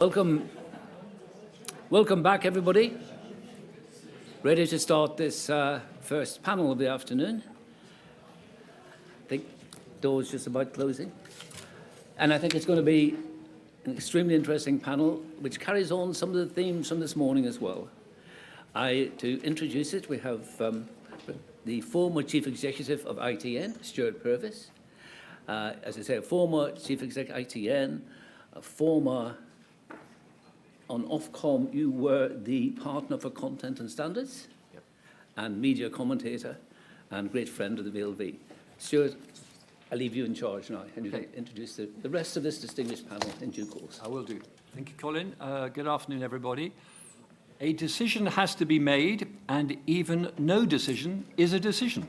Welcome back, everybody. Ready to start this first panel of the afternoon. I think doors just about closing. And I think it's going to be an extremely interesting panel, which carries on some of the themes from this morning as well. To introduce it, we have the former Chief Executive of ITN, Stewart Purvis. As I say, a former Chief Executive of ITN, a former... On Ofcom, you were the partner for content and standards, yep, and media commentator and great friend of the VLV. Stewart, I leave you in charge now, and you can introduce the rest of this distinguished panel in due course. I will do. Thank you, Colin. Good afternoon, everybody. A decision has to be made, and even no decision is a decision.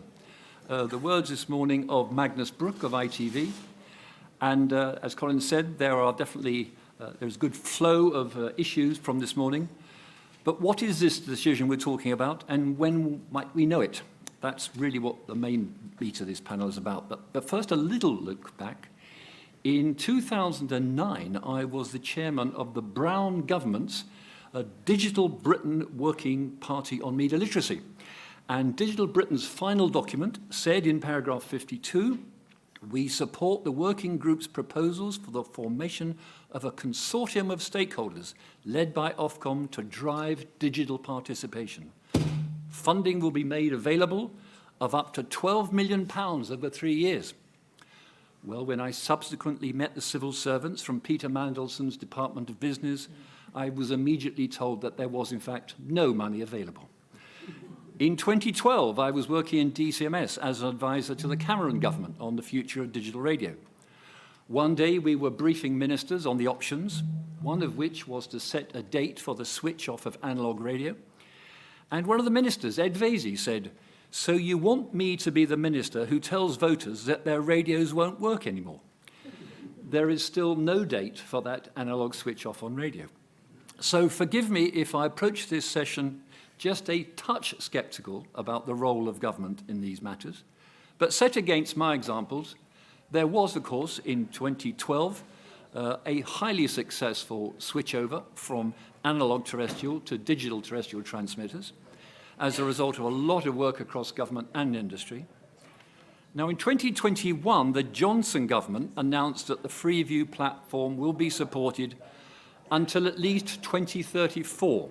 The words this morning of Magnus Brook of ITV, and as Colin said, there are definitely there's good flow of issues from this morning. But what is this decision we're talking about, and when might we know it? That's really what the main meat of this panel is about. But first, a little look back. In 2009, I was the chairman of the Brown government's Digital Britain Working Party on Media Literacy. And Digital Britain's final document said in paragraph 52, "We support the working group's proposals for the formation of a consortium of stakeholders led by Ofcom to drive digital participation. Funding will be made available of up to £12 million over 3 years." Well, when I subsequently met the civil servants from Peter Mandelson's Department of Business, I was immediately told that there was, in fact, no money available. In 2012, I was working in DCMS as an advisor to the Cameron government on the future of digital radio. One day, we were briefing ministers on the options, one of which was to set a date for the switch-off of analogue radio. And one of the ministers, Ed Vasey, said, "So you want me to be the minister who tells voters that their radios won't work anymore?" There is still no date for that analogue switch-off on radio. So forgive me if I approach this session just a touch sceptical about the role of government in these matters. But set against my examples, there was, of course, in 2012, a highly successful switchover from analog terrestrial to digital terrestrial transmitters as a result of a lot of work across government and industry. Now, in 2021, the Johnson government announced that the Freeview platform will be supported until at least 2034.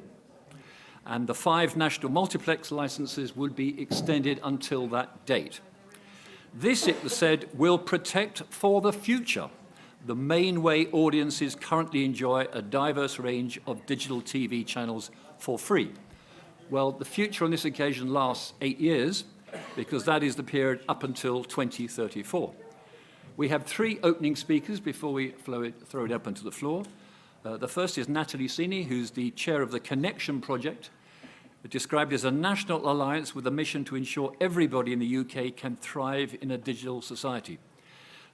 And the 5 national multiplex licenses would be extended until that date. This, it was said, will protect for the future the main way audiences currently enjoy a diverse range of digital TV channels for free. Well, the future on this occasion lasts 8 years, because that is the period up until 2034. We have 3 opening speakers before we throw it up onto the floor. The first is Natalie Ceeney, who's the chair of the Connection Project, described as a national alliance with a mission to ensure everybody in the UK can thrive in a digital society.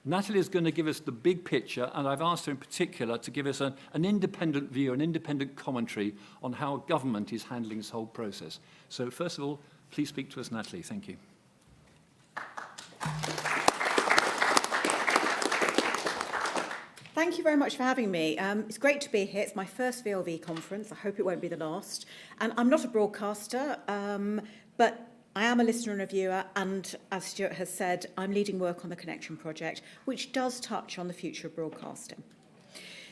Natalie is going to give us the big picture, and I've asked her in particular to give us an independent view, an independent commentary on how government is handling this whole process. So first of all, please speak to us, Natalie. Thank you. Thank you very much for having me. It's great to be here. It's my first VLV conference. I hope it won't be the last. And I'm not a broadcaster, but I am a listener and a viewer. And as Stewart has said, I'm leading work on the Connection Project, which does touch on the future of broadcasting.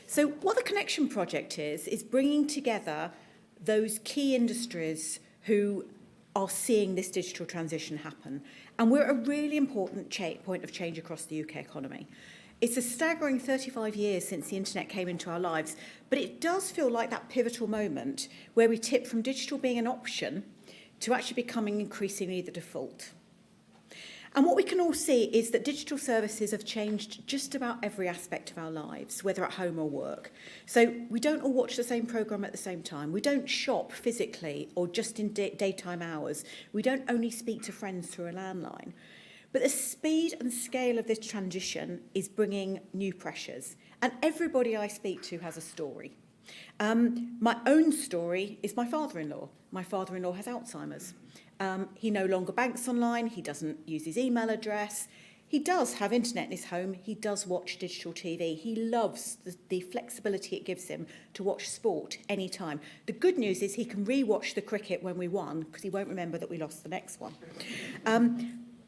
So what the Connection Project is bringing together those key industries who are seeing this digital transition happen. And we're at a really important point of change across the UK economy. It's a staggering 35 years since the internet came into our lives, but it does feel like that pivotal moment where we tip from digital being an option to actually becoming increasingly the default. And what we can all see is that digital services have changed just about every aspect of our lives, whether at home or work. So we don't all watch the same programme at the same time. We don't shop physically or just in daytime hours. We don't only speak to friends through a landline. But the speed and scale of this transition is bringing new pressures. And everybody I speak to has a story. My own story is my father-in-law. My father-in-law has Alzheimer's. He no longer banks online. He doesn't use his email address. He does have internet in his home. He does watch digital TV. He loves the flexibility it gives him to watch sport anytime. The good news is he can re-watch the cricket when we won, because he won't remember that we lost the next one.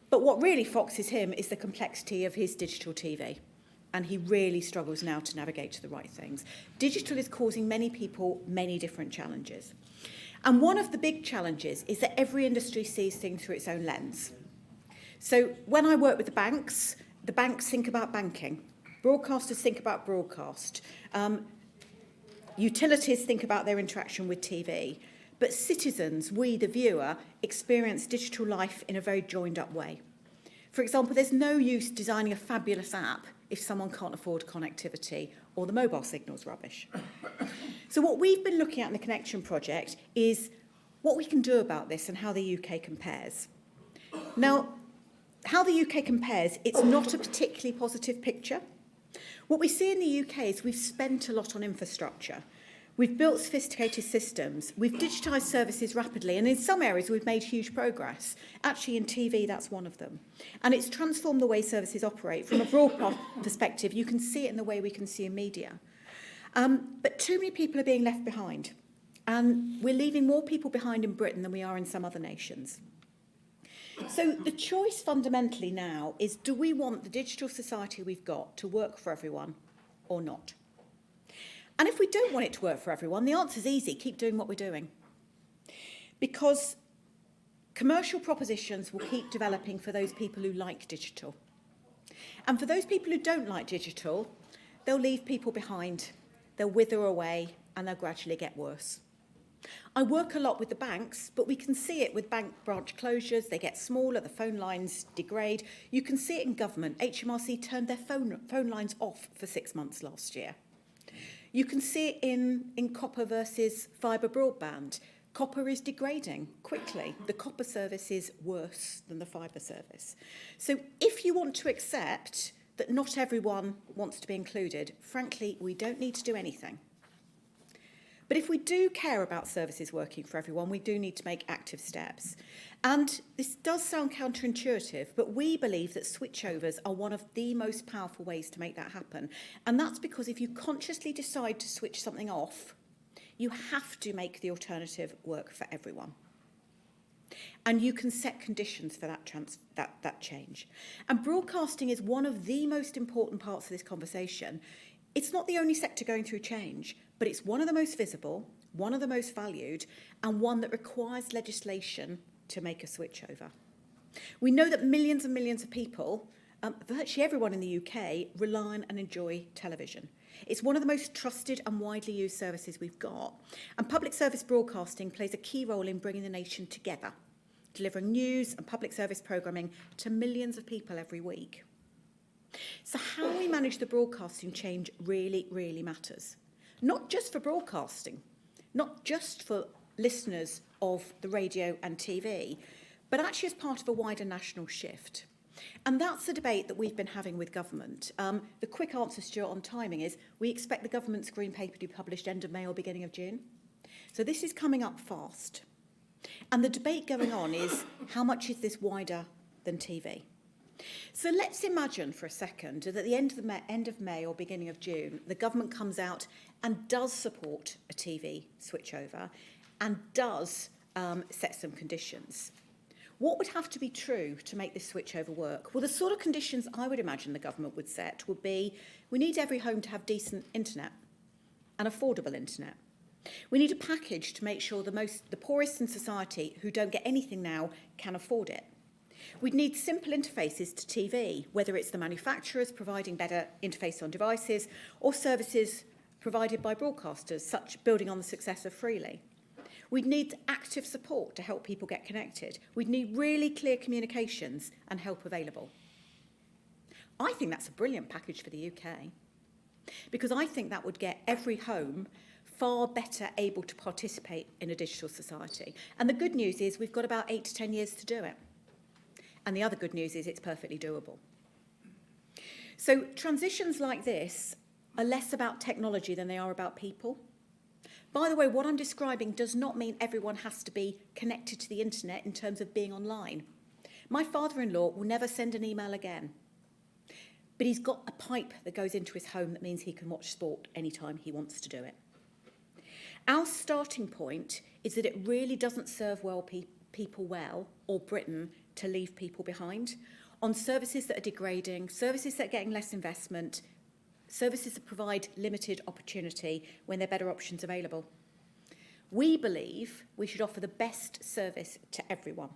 But what really foxes him is the complexity of his digital TV. And he really struggles now to navigate to the right things. Digital is causing many people many different challenges. And one of the big challenges is that every industry sees things through its own lens. So when I work with the banks think about banking. Broadcasters think about broadcast. Utilities think about their interaction with TV. But citizens, we, the viewer, experience digital life in a very joined-up way. For example, there's no use designing a fabulous app if someone can't afford connectivity or the mobile signal's rubbish. So what we've been looking at in the Connection Project is what we can do about this and how the UK compares. Now, how the UK compares, it's not a particularly positive picture. What we see in the UK is we've spent a lot on infrastructure. We've built sophisticated systems. We've digitised services rapidly. And in some areas, we've made huge progress. Actually, in TV, that's one of them. And it's transformed the way services operate. From a broad perspective, you can see it in the way we consume media. But too many people are being left behind. And we're leaving more people behind in Britain than we are in some other nations. So the choice fundamentally now is, do we want the digital society we've got to work for everyone or not? And if we don't want it to work for everyone, the answer's easy: keep doing what we're doing. Because commercial propositions will keep developing for those people who like digital. And for those people who don't like digital, they'll leave people behind, they'll wither away, and they'll gradually get worse. I work a lot with the banks, but we can see it with bank branch closures. They get smaller, the phone lines degrade. You can see it in government. HMRC turned their phone lines off for 6 months last year. You can see it in copper versus fibre broadband. Copper is degrading quickly. The copper service is worse than the fibre service. So if you want to accept that not everyone wants to be included, frankly, we don't need to do anything. But if we do care about services working for everyone, we do need to make active steps. And this does sound counterintuitive, but we believe that switchovers are one of the most powerful ways to make that happen. And that's because if you consciously decide to switch something off, you have to make the alternative work for everyone. And you can set conditions for that change. And broadcasting is one of the most important parts of this conversation. It's not the only sector going through change, but it's one of the most visible, one of the most valued, and one that requires legislation to make a switchover. We know that millions and millions of people, virtually everyone in the UK, rely on and enjoy television. It's one of the most trusted and widely used services we've got. And public service broadcasting plays a key role in bringing the nation together, delivering news and public service programming to millions of people every week. So how we manage the broadcasting change really, really matters. Not just for broadcasting, not just for listeners of the radio and TV, but actually as part of a wider national shift. And that's the debate that we've been having with government. The quick answer, Stewart, on timing is we expect the government's Green Paper to be published end of May or beginning of June. So this is coming up fast. And the debate going on is, how much is this wider than TV? So let's imagine for a second that at the end of May or beginning of June, the government comes out and does support a TV switchover and does set some conditions. What would have to be true to make this switchover work? Well, the sort of conditions I would imagine the government would set would be, we need every home to have decent internet and affordable internet. We need a package to make sure the poorest in society who don't get anything now can afford it. We'd need simple interfaces to TV, whether it's the manufacturers providing better interface on devices or services provided by broadcasters, such building on the success of Freely. We'd need active support to help people get connected. We'd need really clear communications and help available. I think that's a brilliant package for the UK, because I think that would get every home far better able to participate in a digital society. And the good news is we've got about 8 to 10 years to do it. And the other good news is it's perfectly doable. So transitions like this are less about technology than they are about people. By the way, what I'm describing does not mean everyone has to be connected to the internet in terms of being online. My father-in-law will never send an email again. but he's got a pipe that goes into his home that means he can watch sport anytime he wants to do it. Our starting point is that it really doesn't serve people well, or Britain, to leave people behind on services that are degrading, services that are getting less investment, services that provide limited opportunity when there are better options available. We believe we should offer the best service to everyone.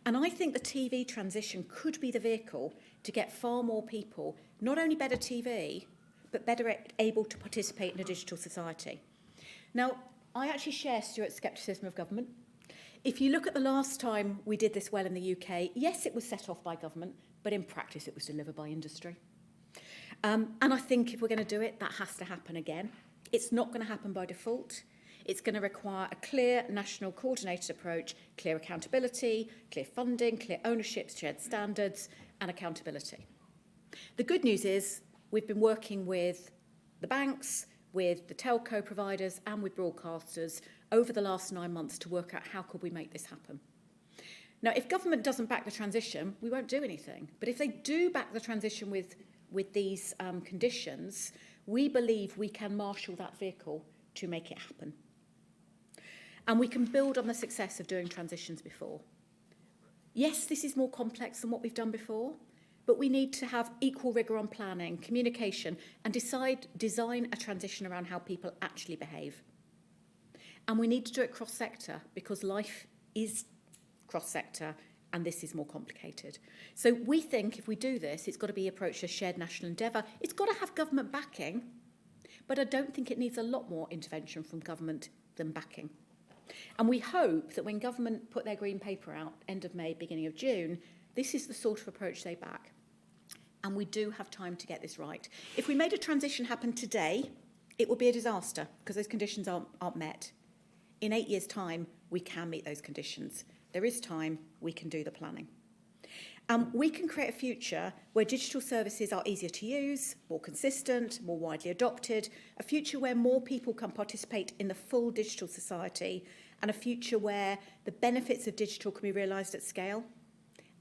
And I think the TV transition could be the vehicle to get far more people, not only better TV, but better able to participate in a digital society. Now, I actually share Stewart's scepticism of government. If you look at the last time we did this well in the UK, yes, it was set off by government, but in practice it was delivered by industry. And I think if we're going to do it, that has to happen again. It's not going to happen by default. It's going to require a clear national coordinated approach, clear accountability, clear funding, clear ownership, shared standards, and accountability. The good news is we've been working with the banks, with the telco providers, and with broadcasters over the last 9 months to work out how could we make this happen. Now, if government doesn't back the transition, we won't do anything. But if they do back the transition with these conditions, we believe we can marshal that vehicle to make it happen. And we can build on the success of doing transitions before. Yes, this is more complex than what we've done before, but we need to have equal rigour on planning, communication, and design a transition around how people actually behave. And we need to do it cross-sector, because life is cross-sector, and this is more complicated. So we think if we do this, it's got to be approached as shared national endeavour. It's got to have government backing, but I don't think it needs a lot more intervention from government than backing. And we hope that when government put their green paper out, end of May, beginning of June, this is the sort of approach they back. And we do have time to get this right. If we made a transition happen today, it would be a disaster, because those conditions aren't met. In 8 years' time, we can meet those conditions. There is time, we can do the planning. We can create a future where digital services are easier to use, more consistent, more widely adopted, a future where more people can participate in the full digital society, and a future where the benefits of digital can be realised at scale,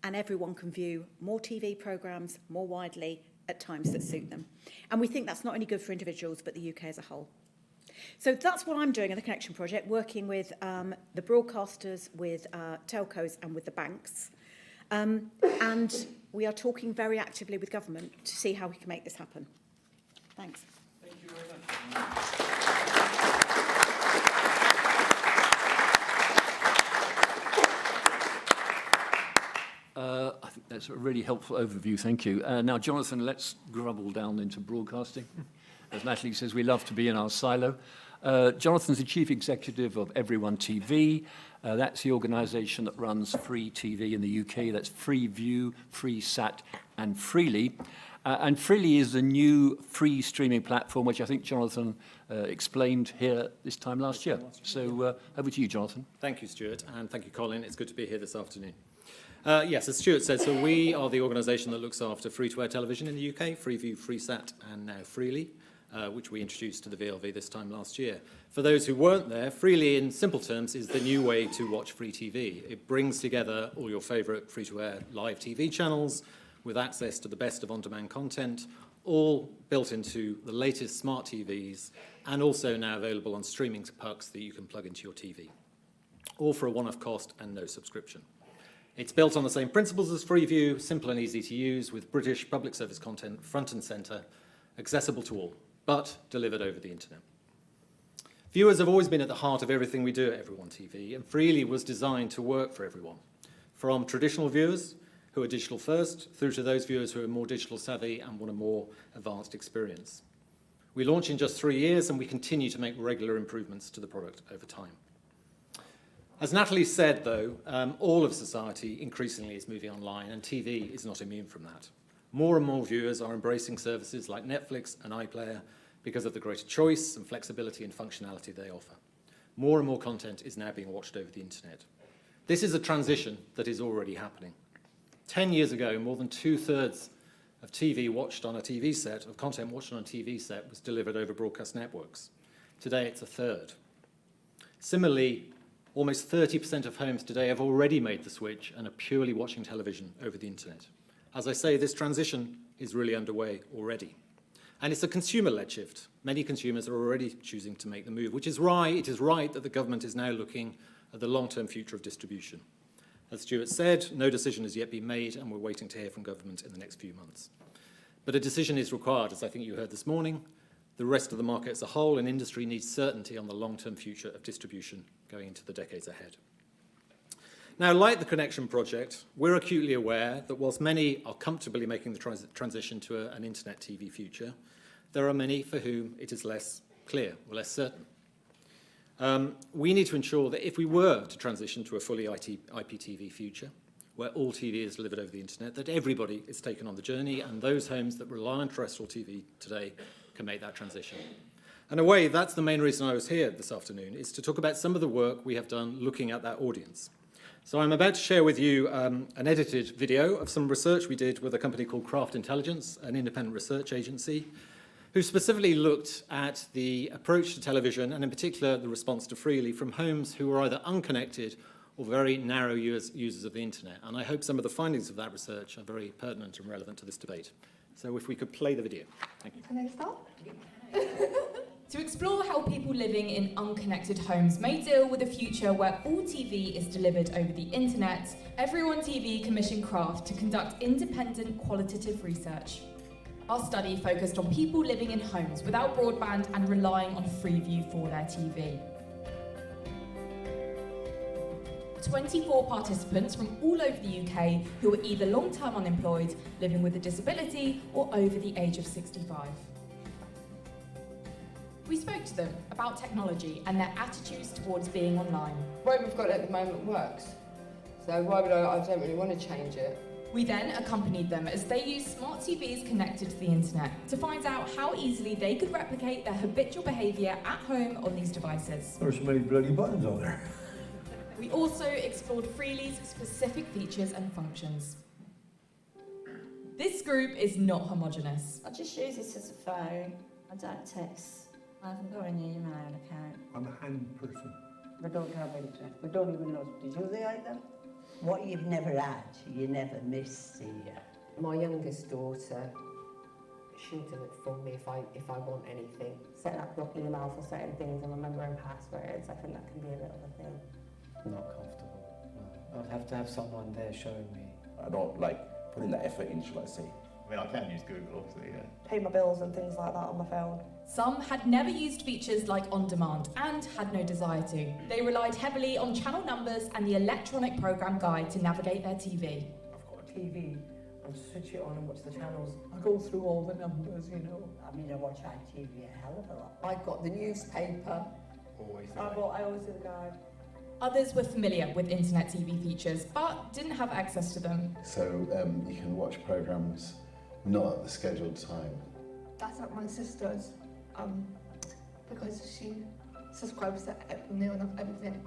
and everyone can view more TV programmes more widely at times that suit them. And we think that's not only good for individuals, but the UK as a whole. So that's what I'm doing in the Connection Project, working with the broadcasters, with telcos, and with the banks. And we are talking very actively with government to see how we can make this happen. Thanks. Thank you very much. I think that's a really helpful overview, thank you. Now, Jonathan, let's grubble down into broadcasting. As Natalie says, we love to be in our silo. Jonathan's the chief executive of Everyone TV. That's the organisation that runs free TV in the UK. That's Freeview, FreeSat, and Freely. And Freely is the new free streaming platform, which I think Jonathan explained here this time last year. So over to you, Jonathan. Thank you, Stewart, and thank you, Colin. It's good to be here this afternoon. Yes, as Stewart said, so we are the organisation that looks after free-to-air television in the UK, Freeview, FreeSat, and now Freely, which we introduced to the VLV this time last year. For those who weren't there, Freely, in simple terms, is the new way to watch free TV. It brings together all your favourite free-to-air live TV channels with access to the best of on-demand content, all built into the latest smart TVs, and also now available on streaming pucks that you can plug into your TV, all for a one-off cost and no subscription. It's built on the same principles as Freeview, simple and easy to use, with British public service content front and centre, accessible to all, but delivered over the internet. Viewers have always been at the heart of everything we do at Everyone TV, and Freely was designed to work for everyone, from traditional viewers who are digital first, through to those viewers who are more digital savvy and want a more advanced experience. We launched in just 3 years, and we continue to make regular improvements to the product over time. As Natalie said, though, all of society increasingly is moving online, and TV is not immune from that. More and more viewers are embracing services like Netflix and iPlayer because of the greater choice and flexibility and functionality they offer. More and more content is now being watched over the internet. This is a transition that is already happening. 10 years ago, more than 2/3 of TV watched on a TV set, of content watched on a TV set, was delivered over broadcast networks. Today, it's 1/3. Similarly, almost 30% of homes today have already made the switch and are purely watching television over the internet. As I say, this transition is really underway already. And it's a consumer-led shift. Many consumers are already choosing to make the move, which is why it is right that the government is now looking at the long-term future of distribution. As Stewart said, no decision has yet been made, and we're waiting to hear from government in the next few months. But a decision is required, as I think you heard this morning. The rest of the market as a whole and industry needs certainty on the long-term future of distribution going into the decades ahead. Now, like the Connection project, we're acutely aware that whilst many are comfortably making the transition to an internet TV future, there are many for whom it is less clear or less certain. We need to ensure that if we were to transition to a fully IPTV future, where all TV is delivered over the internet, that everybody is taken on the journey, and those homes that rely on terrestrial TV today can make that transition. In a way, that's the main reason I was here this afternoon, is to talk about some of the work we have done looking at that audience. So I'm about to share with you an edited video of some research we did with a company called Craft Intelligence, an independent research agency, who specifically looked at the approach to television, and in particular the response to Freely, from homes who were either unconnected or very narrow users of the internet. And I hope some of the findings of that research are very pertinent and relevant to this debate. So if we could play the video. Thank you. Can I start? To explore how people living in unconnected homes may deal with a future where all TV is delivered over the internet, Everyone TV commissioned Craft to conduct independent qualitative research. Our study focused on people living in homes without broadband and relying on Freeview for their TV. 24 participants from all over the UK who were either long-term unemployed, living with a disability, or over the age of 65. We spoke to them about technology and their attitudes towards being online. The way we've got it at the moment works. So why would I don't really want to change it. We then accompanied them as they used smart TVs connected to the internet to find out how easily they could replicate their habitual behaviour at home on these devices. There's so many bloody buttons on there. We also explored Freely's specific features and functions. This group is not homogenous. I just use it as a phone. I don't text. I haven't got any email account. I'm a hand person. We don't have internet. We don't even know. Did you they either? What you've never had, you never miss, do you? My youngest daughter, she'll do it for me if I want anything. Setting up your email for certain things and remembering passwords, I think that can be a bit of a thing. Not comfortable, no. I'd have to have someone there showing me. I don't like putting that effort in, shall I say. I mean, I can use Google, obviously, yeah. Pay my bills and things like that on my phone. Some had never used features like On Demand and had no desire to. They relied heavily on channel numbers and the electronic programme guide to navigate their TV. I've got a TV, I'll switch it on and watch the channels. I go through all the numbers, you know. I mean, I watch ITV a hell of a lot. I got the newspaper. Always. I always do the guide. Others were familiar with internet TV features, but didn't have access to them. So you can watch programmes not at the scheduled time. That's like my sister's, because she subscribes to nearly everything.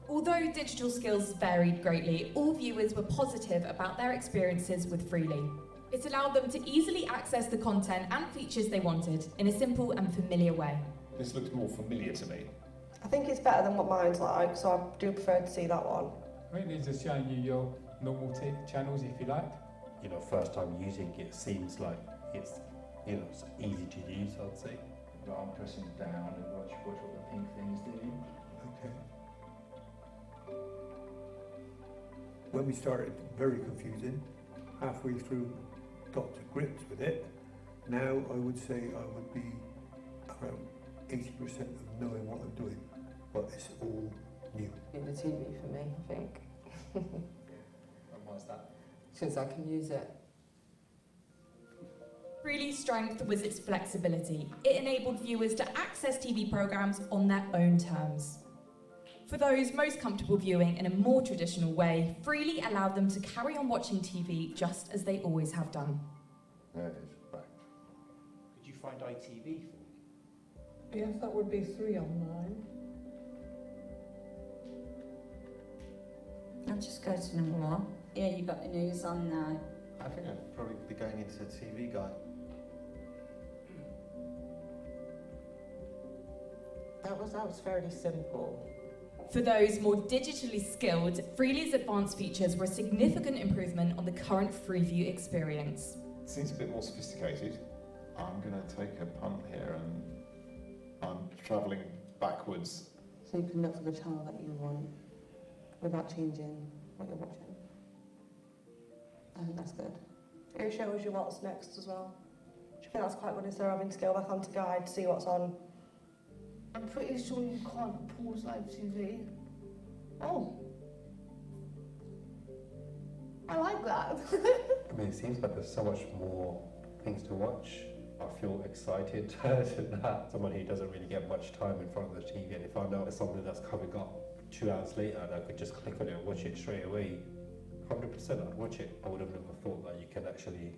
Although digital skills varied greatly, all viewers were positive about their experiences with Freely. It allowed them to easily access the content and features they wanted in a simple and familiar way. This looks more familiar to me. I think it's better than what mine's like, so I do prefer to see that one. I mean, it's just showing you your normal channels if you like. You know, first time using it seems like it's, you know, it's easy to use, I'd say. I'm pressing down and watch what the pink thing is doing. Okay. When we started, very confusing. Halfway through, got to grips with it. Now I would say I would be around 80% of knowing what I'm doing, but it's all new. The TV for me, I think. And why's that? Since I can use it. Freely's strength was its flexibility. It enabled viewers to access TV programmes on their own terms. For those most comfortable viewing in a more traditional way, Freely allowed them to carry on watching TV just as they always have done. There it is, right. Could you find ITV for me? Yes, that would be 3 on mine. I'll just go to number 1. Yeah, you've got the news on now. I think I'd probably be going into the TV guide. That was fairly simple. For those more digitally skilled, Freely's advanced features were a significant improvement on the current Freeview experience. seems a bit more sophisticated. I'm going to take a punt here, and I'm travelling backwards. So you can look for the channel that you want without changing what you're watching. I think that's good. It shows you what's next as well. Do you think that's quite good instead of having to go back onto guide to see what's on? I'm pretty sure you can't pause live TV. Oh. I like that. I mean, it seems like there's so much more things to watch. I feel excited that someone who doesn't really get much time in front of the TV, and if I know it's something that's coming up 2 hours later and I could just click on it and watch it straight away, 100% I'd watch it. I would have never thought that you can actually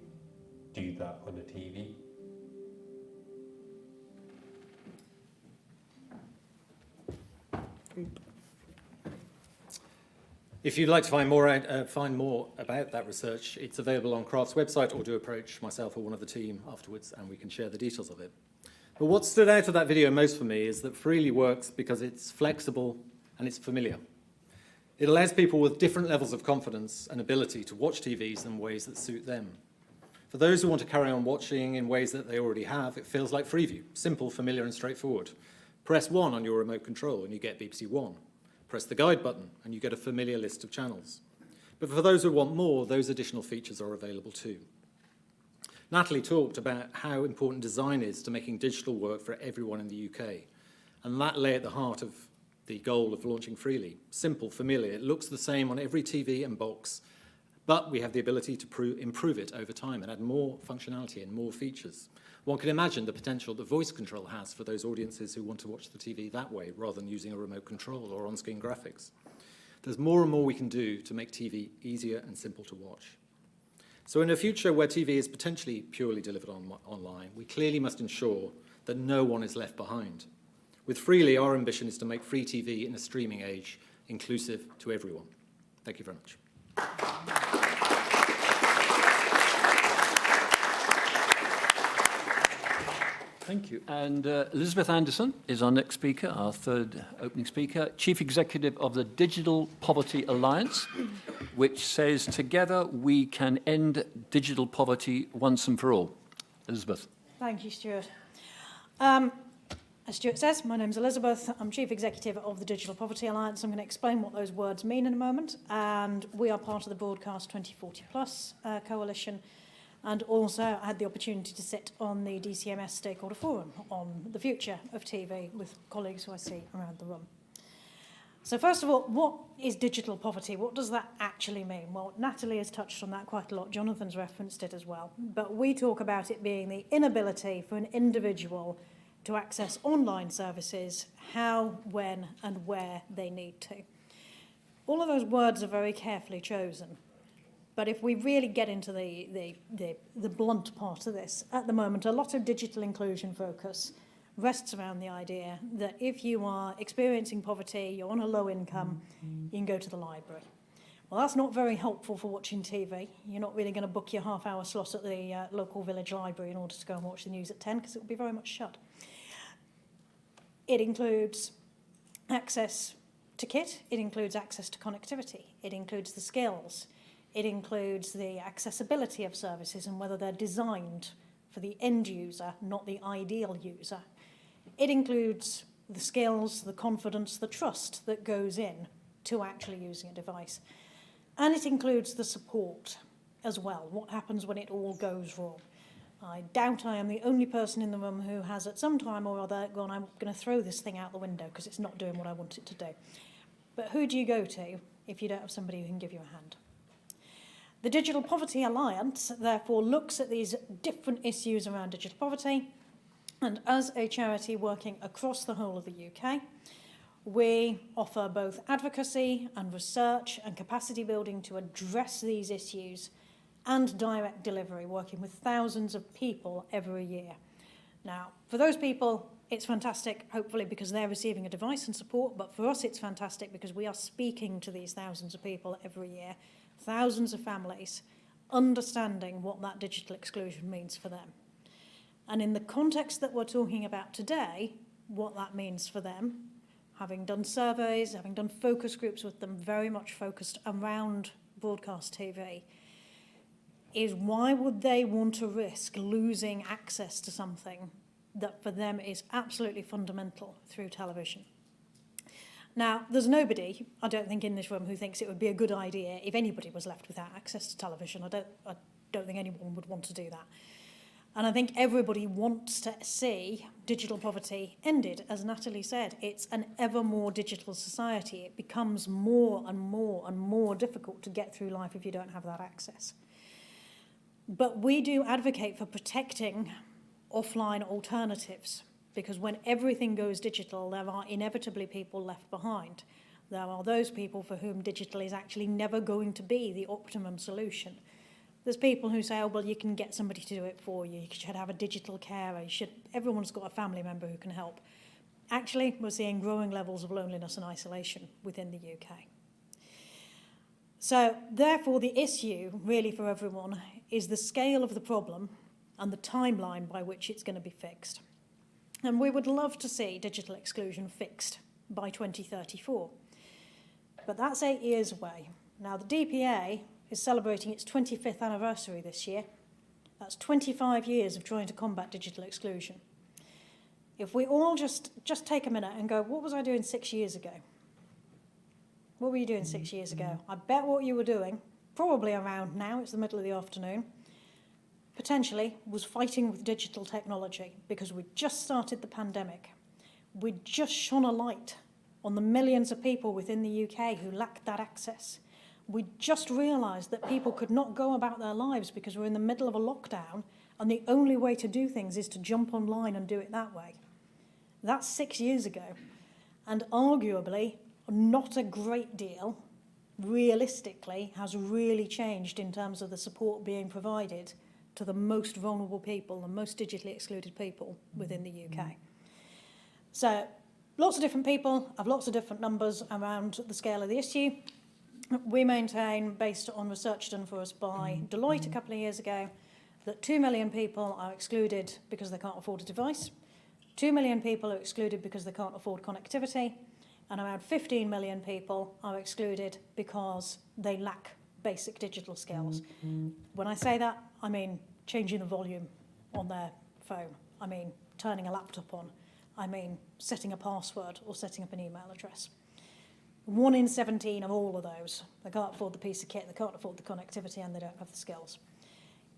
do that on the TV. If you'd like to find more about that research, it's available on Craft's website, or do approach myself or one of the team afterwards and we can share the details of it. But what stood out of that video most for me is that Freely works because it's flexible and it's familiar. It allows people with different levels of confidence and ability to watch TVs in ways that suit them. For those who want to carry on watching in ways that they already have, it feels like Freeview, simple, familiar and straightforward. Press 1 on your remote control and you get BBC One. Press the guide button and you get a familiar list of channels. But for those who want more, those additional features are available too. Natalie talked about how important design is to making digital work for everyone in the UK. And that lay at the heart of the goal of launching Freely. Simple, familiar, it looks the same on every TV and box, but we have the ability to improve it over time and add more functionality and more features. One can imagine the potential that voice control has for those audiences who want to watch the TV that way rather than using a remote control or on-screen graphics. There's more and more we can do to make TV easier and simple to watch. So in a future where TV is potentially purely delivered online, we clearly must ensure that no one is left behind. With Freely, our ambition is to make free TV in a streaming age inclusive to everyone. Thank you very much. Thank you. And Elizabeth Anderson is our next speaker, our third opening speaker, Chief Executive of the Digital Poverty Alliance, which says, together we can end digital poverty once and for all. Elizabeth. Thank you, Stewart. As Stewart says, my name's Elizabeth. I'm Chief Executive of the Digital Poverty Alliance. I'm going to explain what those words mean in a moment. And we are part of the Broadcast 2040 Plus coalition. And also I had the opportunity to sit on the DCMS Stakeholder Forum on the future of TV with colleagues who I see around the room. So first of all, what is digital poverty? What does that actually mean? Well, Natalie has touched on that quite a lot. Jonathan's referenced it as well. But we talk about it being the inability for an individual to access online services, how, when, and where they need to. All of those words are very carefully chosen. But if we really get into the blunt part of this, at the moment, a lot of digital inclusion focus rests around the idea that if you are experiencing poverty, you're on a low income, you can go to the library. Well, that's not very helpful for watching TV. You're not really going to book your half-hour slot at the local village library in order to go and watch the news at 10, because it will be very much shut. It includes access to kit. It includes access to connectivity. It includes the skills. It includes the accessibility of services and whether they're designed for the end user, not the ideal user. It includes the skills, the confidence, the trust that goes in to actually using a device. And it includes the support as well. What happens when it all goes wrong? I doubt I am the only person in the room who has at some time or other gone, I'm going to throw this thing out the window because it's not doing what I want it to do. But who do you go to if you don't have somebody who can give you a hand? The Digital Poverty Alliance, therefore, looks at these different issues around digital poverty, and as a charity working across the whole of the UK, we offer both advocacy and research and capacity building to address these issues and direct delivery, working with thousands of people every year. Now, for those people, it's fantastic, hopefully, because they're receiving a device and support, but for us it's fantastic because we are speaking to these thousands of people every year, thousands of families, understanding what that digital exclusion means for them. And in the context that we're talking about today, what that means for them, having done surveys, having done focus groups with them, very much focused around broadcast TV, is why would they want to risk losing access to something that for them is absolutely fundamental through television? Now, there's nobody, I don't think, in this room who thinks it would be a good idea if anybody was left without access to television. I don't think anyone would want to do that. And I think everybody wants to see digital poverty ended. As Natalie said, it's an ever more digital society. It becomes more and more and more difficult to get through life if you don't have that access. But we do advocate for protecting offline alternatives, because when everything goes digital, there are inevitably people left behind. There are those people for whom digital is actually never going to be the optimum solution. There's people who say, oh, well, you can get somebody to do it for you. You should have a digital carer. Everyone's got a family member who can help. Actually, we're seeing growing levels of loneliness and isolation within the UK. So, therefore, the issue, really, for everyone is the scale of the problem and the timeline by which it's going to be fixed. And we would love to see digital exclusion fixed by 2034. But that's 8 years away. Now, the DPA is celebrating its 25th anniversary this year. That's 25 years of trying to combat digital exclusion. If we all just take a minute and go, what was I doing 6 years ago? What were you doing 6 years ago? I bet what you were doing, probably around now, it's the middle of the afternoon, potentially was fighting with digital technology, because we'd just started the pandemic. We'd just shone a light on the millions of people within the UK who lacked that access. We just realised that people could not go about their lives because we're in the middle of a lockdown, and the only way to do things is to jump online and do it that way. That's 6 years ago. And arguably, not a great deal, realistically, has really changed in terms of the support being provided to the most vulnerable people, the most digitally excluded people within the UK. So, lots of different people have lots of different numbers around the scale of the issue. We maintain, based on research done for us by Deloitte a couple of years ago, that 2 million people are excluded because they can't afford a device, 2 million people are excluded because they can't afford connectivity, and around 15 million people are excluded because they lack basic digital skills. When I say that, I mean changing the volume on their phone. I mean turning a laptop on. I mean setting a password or setting up an email address. 1 in 17 of all of those. They can't afford the piece of kit, they can't afford the connectivity, and they don't have the skills.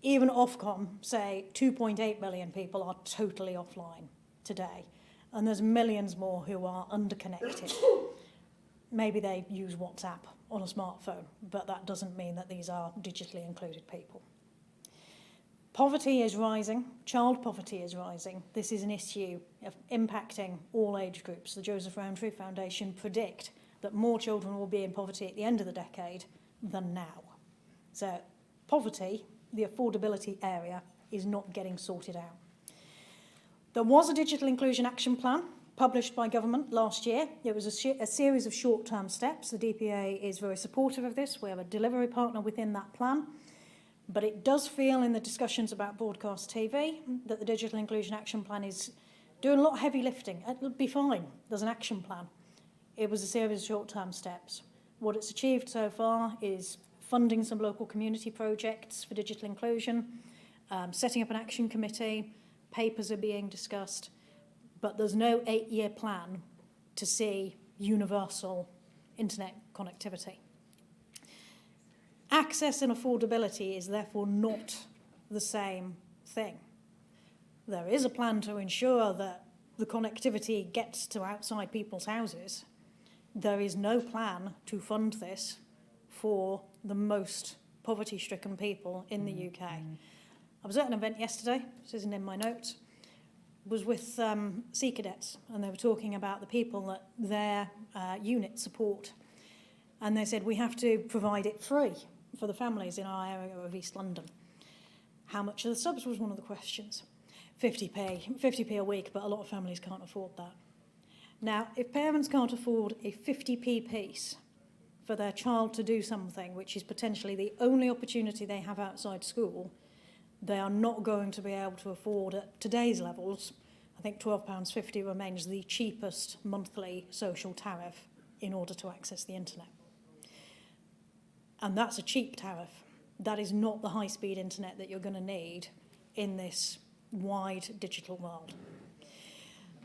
Even Ofcom say 2.8 million people are totally offline today, and there's millions more who are underconnected. Maybe they use WhatsApp on a smartphone, but that doesn't mean that these are digitally included people. Poverty is rising, child poverty is rising. This is an issue of impacting all age groups. The Joseph Rowntree Foundation predict that more children will be in poverty at the end of the decade than now. So poverty, the affordability area, is not getting sorted out. There was a digital inclusion action plan published by government last year. It was a series of short-term steps. The DPA is very supportive of this. We have a delivery partner within that plan. But it does feel in the discussions about broadcast TV that the digital inclusion action plan is doing a lot of heavy lifting. It'll be fine. There's an action plan. It was a series of short-term steps. What it's achieved so far is funding some local community projects for digital inclusion, setting up an action committee, papers are being discussed, but there's no 8-year plan to see universal internet connectivity. Access and affordability is therefore not the same thing. There is a plan to ensure that the connectivity gets to outside people's houses. There is no plan to fund this for the most poverty-stricken people in the UK. I was at an event yesterday, this isn't in my notes, was with Sea Cadets, and they were talking about the people that their unit support. And they said, we have to provide it free for the families in our area of East London. How much are the subs was one of the questions. 50p a week, but a lot of families can't afford that. Now, if parents can't afford a 50p piece for their child to do something, which is potentially the only opportunity they have outside school, they are not going to be able to afford, at today's levels, I think £12.50 remains the cheapest monthly social tariff in order to access the internet. And that's a cheap tariff. that is not the high-speed internet that you're going to need in this wide digital world.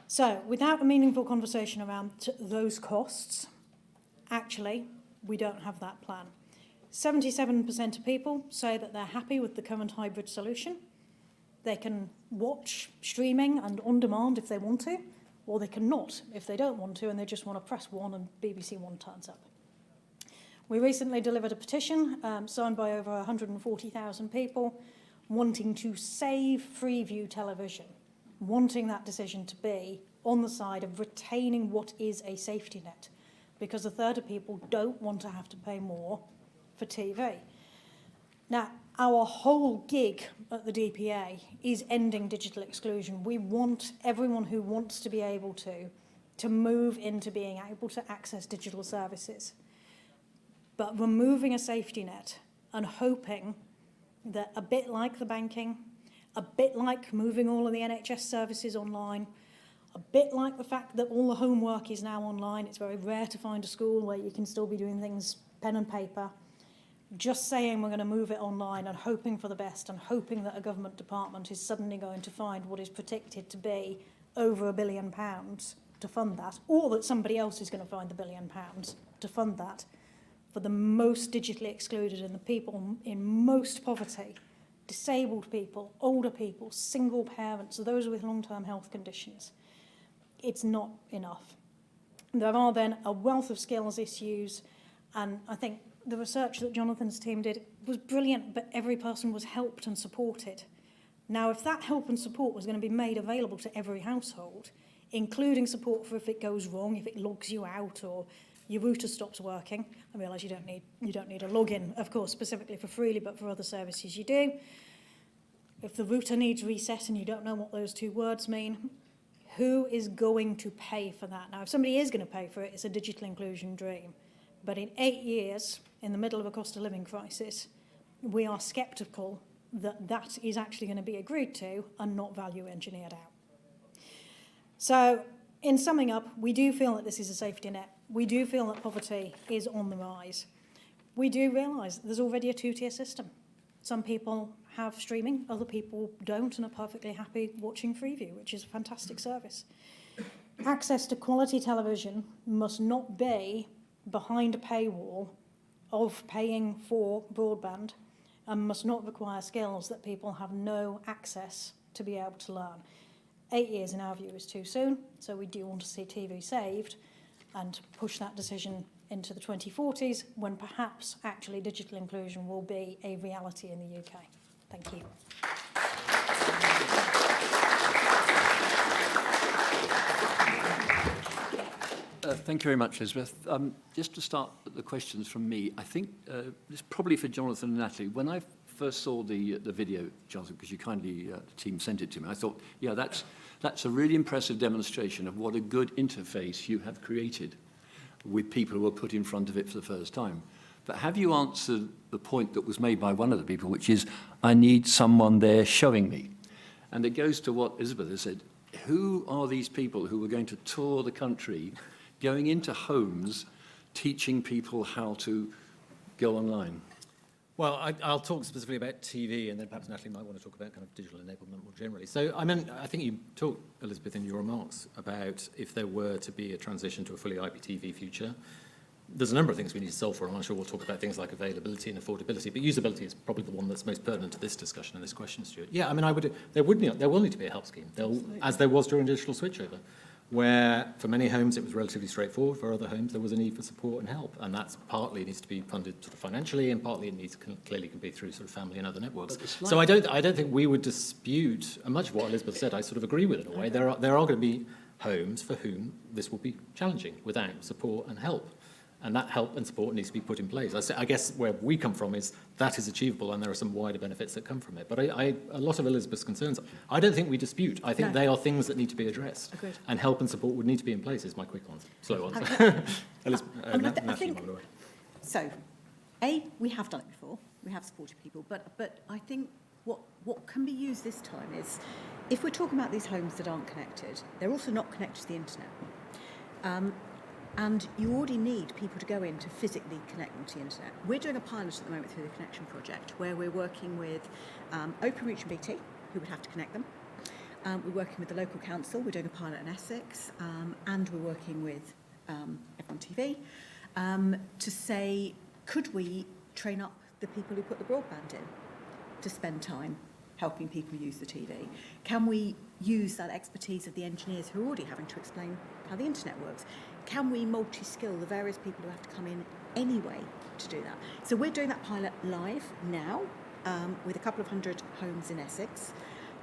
So, without a meaningful conversation around those costs, actually, we don't have that plan. 77% of people say that they're happy with the current hybrid solution. They can watch streaming and on demand if they want to, or they can not if they don't want to and they just want to press 1 and BBC One turns up. We recently delivered a petition signed by over 140,000 people wanting to save Freeview television, wanting that decision to be on the side of retaining what is a safety net, because a third of people don't want to have to pay more for TV. Now, our whole gig at the DPA is ending digital exclusion. We want everyone who wants to be able to move into being able to access digital services. But removing a safety net and hoping that a bit like the banking, a bit like moving all of the NHS services online, a bit like the fact that all the homework is now online, it's very rare to find a school where you can still be doing things pen and paper, just saying we're going to move it online and hoping for the best and hoping that a government department is suddenly going to find what is predicted to be over £1 billion to fund that, or that somebody else is going to find the £1 billion to fund that for the most digitally excluded and the people in most poverty, disabled people, older people, single parents, those with long-term health conditions. It's not enough. There are then a wealth of skills issues, and I think the research that Jonathan's team did was brilliant, but every person was helped and supported. Now, if that help and support was going to be made available to every household, including support for if it goes wrong, if it logs you out or your router stops working, I realise you don't need a login, of course, specifically for Freely, but for other services you do. If the router needs reset and you don't know what those two words mean, who is going to pay for that? Now, if somebody is going to pay for it, it's a digital inclusion dream. But in 8 years, in the middle of a cost of living crisis, we are sceptical that that is actually going to be agreed to and not value engineered out. So, in summing up, we do feel that this is a safety net. We do feel that poverty is on the rise. We do realise that there's already a two-tier system. Some people have streaming, other people don't and are perfectly happy watching Freeview, which is a fantastic service. Access to quality television must not be behind a paywall of paying for broadband and must not require skills that people have no access to be able to learn. 8 years, in our view, is too soon, so we do want to see TV saved and push that decision into the 2040s when perhaps actually digital inclusion will be a reality in the UK. Thank you. Thank you very much, Elizabeth. Just to start the questions from me, I think this is probably for Jonathan and Natalie. When I first saw the video, Jonathan, because you kindly, the team sent it to me, I thought, yeah, that's a really impressive demonstration of what a good interface you have created with people who are put in front of it for the first time. But have you answered the point that was made by one of the people, which is, I need someone there showing me? And it goes to what Elizabeth has said. Who are these people who are going to tour the country, going into homes, teaching people how to go online? Well, I'll talk specifically about TV, and then perhaps Natalie might want to talk about kind of digital enablement more generally. So, I mean, I think you talked, Elizabeth, in your remarks about if there were to be a transition to a fully IPTV future, there's a number of things we need to solve for, and I'm sure we'll talk about things like availability and affordability, but usability is probably the one that's most pertinent to this discussion and this question, Stewart. Yeah, I mean, there will need to be a help scheme, as there was during digital switchover, where for many homes it was relatively straightforward, for other homes there was a need for support and help, and that's partly needs to be funded sort of financially, and partly it needs clearly can be through sort of family and other networks. So I don't think we would dispute, and much of what Elizabeth said I sort of agree with in a way. There are going to be homes for whom this will be challenging without support and help. And that help and support needs to be put in place. I guess where we come from is that is achievable, and there are some wider benefits that come from it. But a lot of Elizabeth's concerns, I don't think we dispute. I think they are things that need to be addressed. Agreed. And help and support would need to be in place, is my quick answer. Slow answer. I think, so, we have done it before. We have supported people. But I think what can be used this time is, if we're talking about these homes that aren't connected, they're also not connected to the internet. And you already need people to go in to physically connect them to the internet. We're doing a pilot at the moment through the Connection Project, where we're working with Openreach and BT, who would have to connect them. We're working with the local council. We're doing a pilot in Essex, and we're working with Everyone TV to say, could we train up the people who put the broadband in to spend time helping people use the TV? Can we use that expertise of the engineers who are already having to explain how the internet works? Can we multi-skill the various people who have to come in anyway to do that? So we're doing that pilot live now with a couple of hundred homes in Essex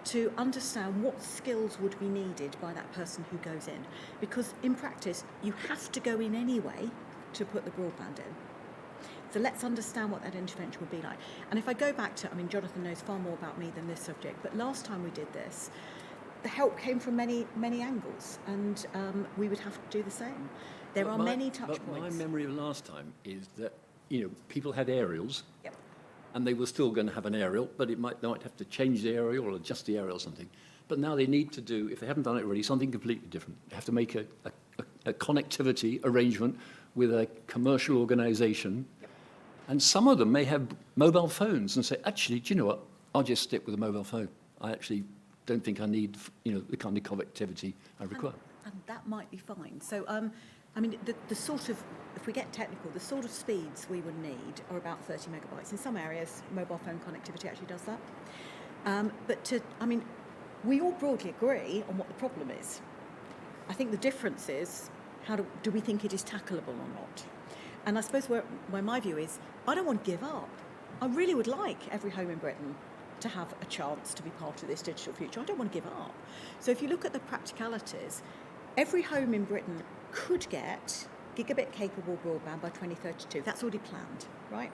to understand what skills would be needed by that person who goes in. Because in practice, you have to go in anyway to put the broadband in. So let's understand what that intervention would be like. And if I go back to, I mean, Jonathan knows far more about me than this subject, but last time we did this, the help came from many angles, and we would have to do the same. There are many touch points. My memory of last time is that, people had aerials, yep. and they were still going to have an aerial, but they might have to change the aerial or adjust the aerial or something. But now they need to do, if they haven't done it already, something completely different. They have to make a connectivity arrangement with a commercial organisation. Yep. And some of them may have mobile phones and say, actually, do you know what? I'll just stick with a mobile phone. I actually don't think I need, the kind of connectivity I require. And that might be fine. So, I mean, the sort of, if we get technical, the sort of speeds we would need are about 30 megabytes. In some areas, mobile phone connectivity actually does that. We all broadly agree on what the problem is. I think the difference is, how do we think it is tackleable or not? And I suppose where my view is, I don't want to give up. I really would like every home in Britain to have a chance to be part of this digital future. I don't want to give up. So if you look at the practicalities, every home in Britain could get gigabit capable broadband by 2032. That's already planned, right?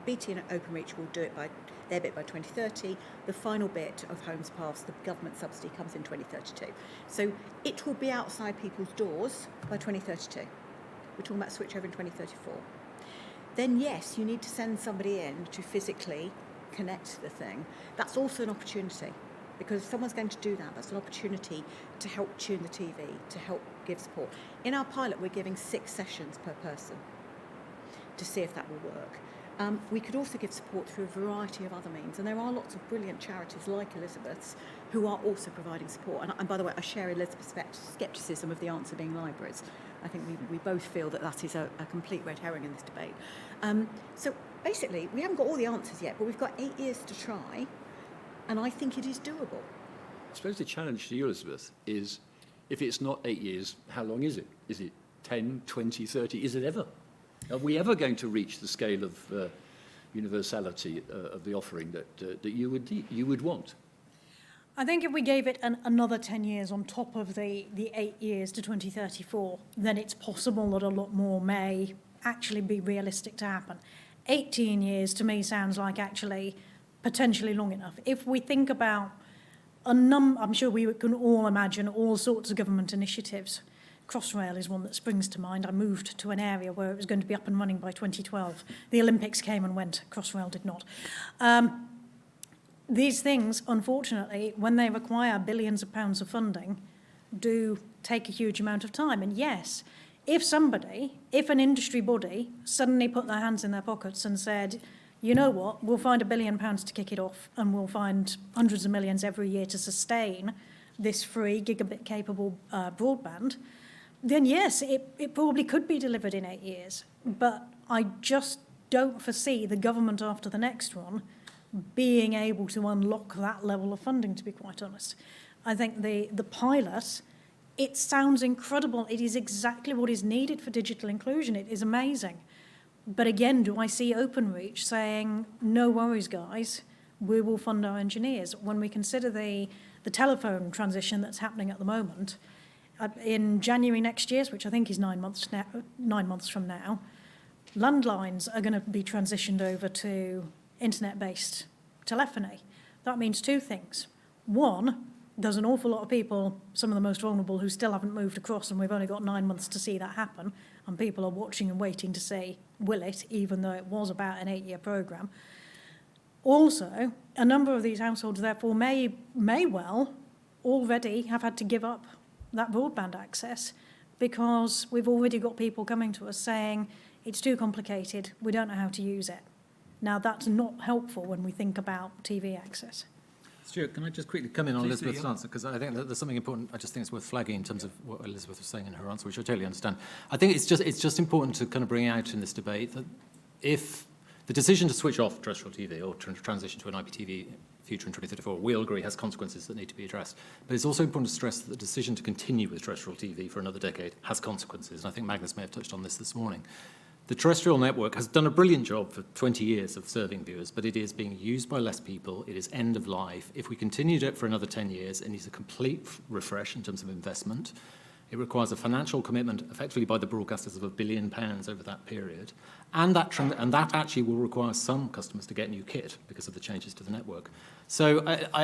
BT and Openreach will do it by their bit by 2030. The final bit of homes passed, the government subsidy, comes in 2032. So it will be outside people's doors by 2032. We're talking about switch over in 2034. Then yes, you need to send somebody in to physically connect the thing. That's also an opportunity, because if someone's going to do that, that's an opportunity to help tune the TV, to help give support. In our pilot, we're giving 6 sessions per person to see if that will work. We could also give support through a variety of other means, and there are lots of brilliant charities like Elizabeth's who are also providing support. And by the way, I share Elizabeth's scepticism of the answer being libraries. I think we both feel that is a complete red herring in this debate. So basically, we haven't got all the answers yet, but we've got 8 years to try, and I think it is doable. I suppose the challenge to you, Elizabeth, is if it's not 8 years, how long is it? Is it 10, 20, 30? Is it ever? Are we ever going to reach the scale of universality of the offering that you would want? I think if we gave it another 10 years on top of the 8 years to 2034, then it's possible that a lot more may actually be realistic to happen. 18 years to me sounds like actually potentially long enough. If we think about I'm sure we can all imagine all sorts of government initiatives. Crossrail is one that springs to mind. I moved to an area where it was going to be up and running by 2012. The Olympics came and went. Crossrail did not. These things, unfortunately, when they require billions of pounds of funding, do take a huge amount of time. And yes, if an industry body suddenly put their hands in their pockets and said, you know what, we'll find £1 billion to kick it off, and we'll find hundreds of millions every year to sustain this free gigabit-capable broadband, then yes, it probably could be delivered in 8 years. But I just don't foresee the government after the next one being able to unlock that level of funding, to be quite honest. I think the pilot, it sounds incredible. It is exactly what is needed for digital inclusion. It is amazing. But again, do I see Openreach saying, no worries, guys, we will fund our engineers? When we consider the telephone transition that's happening at the moment, in January next year, which I think is 9 months from now, landlines are going to be transitioned over to internet-based telephony. That means 2 things. One, there's an awful lot of people, some of the most vulnerable, who still haven't moved across, and we've only got 9 months to see that happen, and people are watching and waiting to see, will it, even though it was about an 8-year programme. Also, a number of these households, therefore, may well already have had to give up that broadband access because we've already got people coming to us saying, it's too complicated, we don't know how to use it. Now, that's not helpful when we think about TV access. Stuart, can I just quickly come in on Please Elizabeth's do, yeah. answer? Because I think that there's something important I just think it's worth flagging in terms of what Elizabeth was saying in her answer, which I totally understand. I think it's just important to kind of bring out in this debate that if the decision to switch off terrestrial TV or transition to an IPTV future in 2034, we all agree has consequences that need to be addressed. But it's also important to stress that the decision to continue with terrestrial TV for another decade has consequences. And I think Magnus may have touched on this morning. The terrestrial network has done a brilliant job for 20 years of serving viewers, but it is being used by less people. It is end of life. If we continued it for another 10 years, it needs a complete refresh in terms of investment. It requires a financial commitment, effectively by the broadcasters, of £1 billion over that period. And that actually will require some customers to get new kit because of the changes to the network. So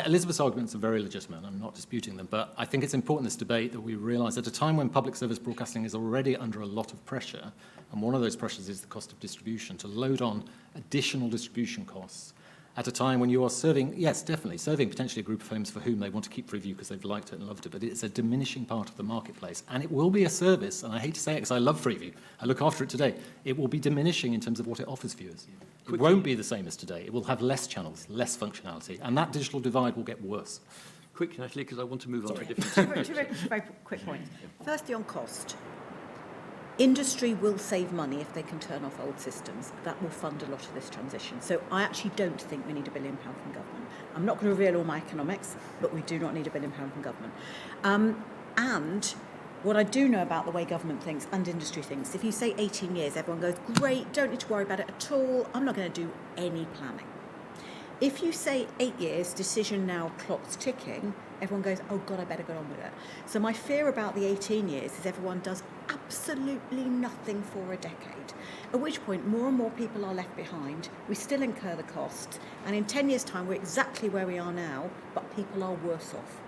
Elizabeth's arguments are very legitimate. I'm not disputing them. But I think it's important in this debate that we realise at a time when public service broadcasting is already under a lot of pressure, and one of those pressures is the cost of distribution, to load on additional distribution costs at a time when you are serving, yes, definitely, serving potentially a group of homes for whom they want to keep Freeview because they've liked it and loved it, but it's a diminishing part of the marketplace. And it will be a service, and I hate to say it because I love Freeview, I look after it today, it will be diminishing in terms of what it offers viewers. It won't be the same as today. It will have less channels, less functionality, and that digital divide will get worse. Quick, Natalie, because I want to move on to a different Two very quick points. Firstly, on cost. Industry will save money if they can turn off old systems. That will fund a lot of this transition. So I actually don't think we need £1 billion from government. I'm not going to reveal all my economics, but we do not need £1 billion from government. And what I do know about the way government thinks and industry thinks, if you say 18 years, everyone goes, great, don't need to worry about it at all. I'm not going to do any planning. If you say 8 years, decision now, clock's ticking, everyone goes, oh God, I better get on with it. So my fear about the 18 years is everyone does absolutely nothing for a decade, at which point more and more people are left behind, we still incur the costs, and in 10 years' time we're exactly where we are now, but people are worse off.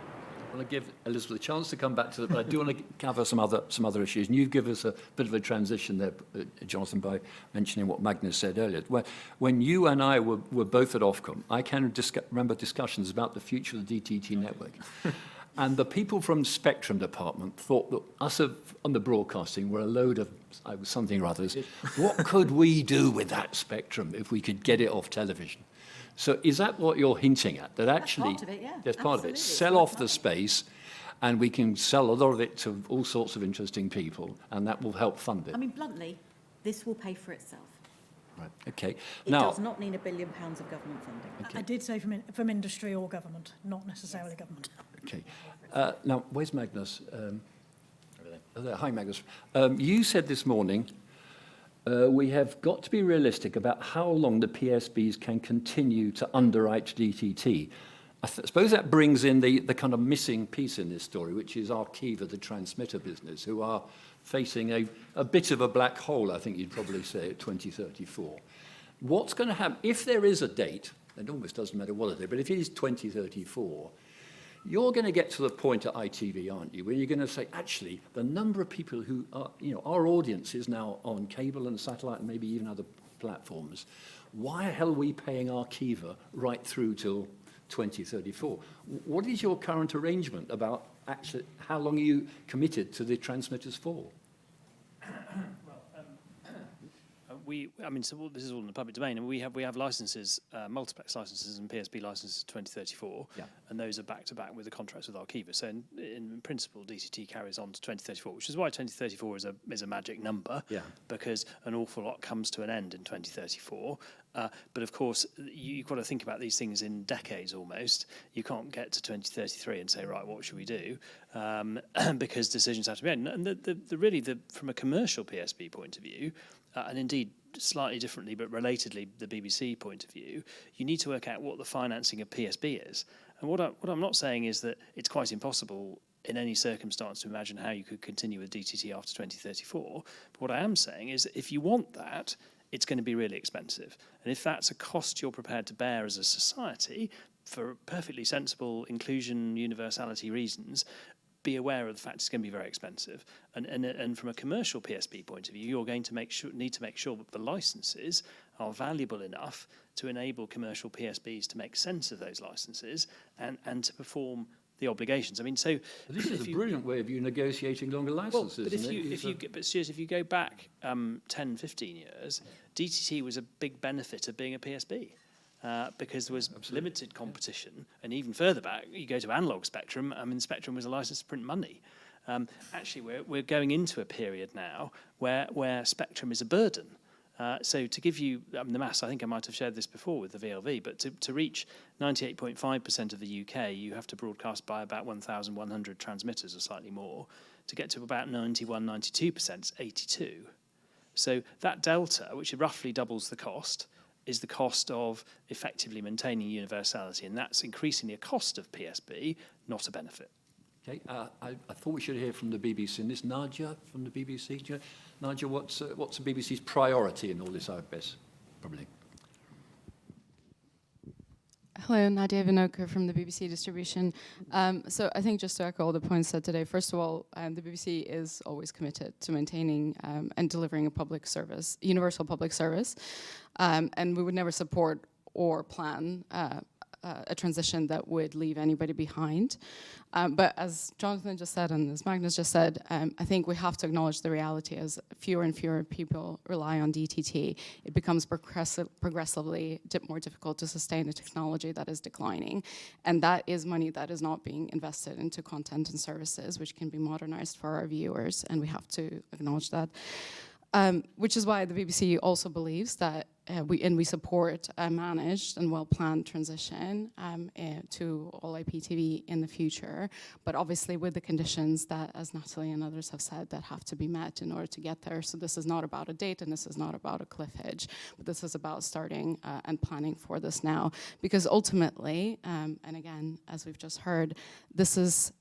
I want to give Elizabeth a chance to come back to that, but I do want to cover some other issues. And you've given us a bit of a transition there, Jonathan, by mentioning what Magnus said earlier. When you and I were both at Ofcom, I can remember discussions about the future of the DTT network. And the people from Spectrum Department thought that us on the broadcasting were a load of something or others. What could we do with that spectrum if we could get it off television? So is that what you're hinting at? That actually, that's part of it, yeah. That's part of it. Sell off the space, and we can sell a lot of it to all sorts of interesting people, and that will help fund it. I mean, bluntly, this will pay for itself. Right. Okay. It does not need £1 billion of government funding. Okay. I did say from industry or government, not necessarily government. Okay. Now, where's Magnus? Hi, Magnus. You said this morning, we have got to be realistic about how long the PSBs can continue to underwrite DTT. I suppose that brings in the kind of missing piece in this story, which is Arqiva, the transmitter business, who are facing a bit of a black hole, I think you'd probably say, at 2034. What's going to happen if there is a date? It almost doesn't matter what it is, but if it is 2034, you're going to get to the point at ITV, aren't you, where you're going to say, actually, the number of people who are, our audience is now on cable and satellite and maybe even other platforms. Why the hell are we paying Arqiva right through till 2034? What is your current arrangement about actually how long are you committed to the transmitters for? This is all in the public domain, and we have licenses, multiplex licenses and PSB licenses 2034, and those are back to back with the contracts with Arqiva. So in principle, DTT carries on to 2034, which is why 2034 is a magic number, because an awful lot comes to an end in 2034. But of course, you've got to think about these things in decades almost. You can't get to 2033 and say, right, what should we do? Because decisions have to be made. And from a commercial PSB point of view, and indeed slightly differently but relatedly the BBC point of view, you need to work out what the financing of PSB is. And what I'm not saying is that it's quite impossible in any circumstance to imagine how you could continue with DTT after 2034. But what I am saying is that if you want that, it's going to be really expensive. And if that's a cost you're prepared to bear as a society for perfectly sensible inclusion, universality reasons, be aware of the fact it's going to be very expensive. And from a commercial PSB point of view, you're going to need to make sure that the licenses are valuable enough to enable commercial PSBs to make sense of those licenses and to perform the obligations. I mean, so This is a brilliant way of you negotiating longer licenses. but Stuart, if you go back 10, 15 years, DTT was a big benefit of being a PSB. Because there was limited competition, and even further back, you go to analog spectrum. I mean, spectrum was a license to print money. Actually, we're going into a period now where spectrum is a burden. So to give you the maths, I think I might have shared this before with the VLV, but to reach 98.5% of the UK, you have to broadcast by about 1,100 transmitters or slightly more. To get to about 91, 92%, it's 82. So that delta, which roughly doubles the cost, is the cost of effectively maintaining universality, and that's increasingly a cost of PSB, not a benefit. Okay, I thought we should hear from the BBC in this. Nadia from the BBC. Do you know, Nadia, what's the BBC's priority in all this, I guess, probably? Hello, Nadia Vinokur from the BBC Distribution. So I think just to echo all the points said today, first of all, the BBC is always committed to maintaining and delivering a public service, universal public service, and we would never support or plan a transition that would leave anybody behind. But as Jonathan just said and as Magnus just said, I think we have to acknowledge the reality as fewer and fewer people rely on DTT. It becomes progressively more difficult to sustain a technology that is declining. And that is money that is not being invested into content and services, which can be modernized for our viewers, and we have to acknowledge that. Which is why the BBC also believes that we support a managed and well-planned transition to all IPTV in the future, but obviously with the conditions that, as Natalie and others have said, that have to be met in order to get there. So this is not about a date and this is not about a cliff edge, but this is about starting and planning for this now. Because ultimately, and again, as we've just heard, this is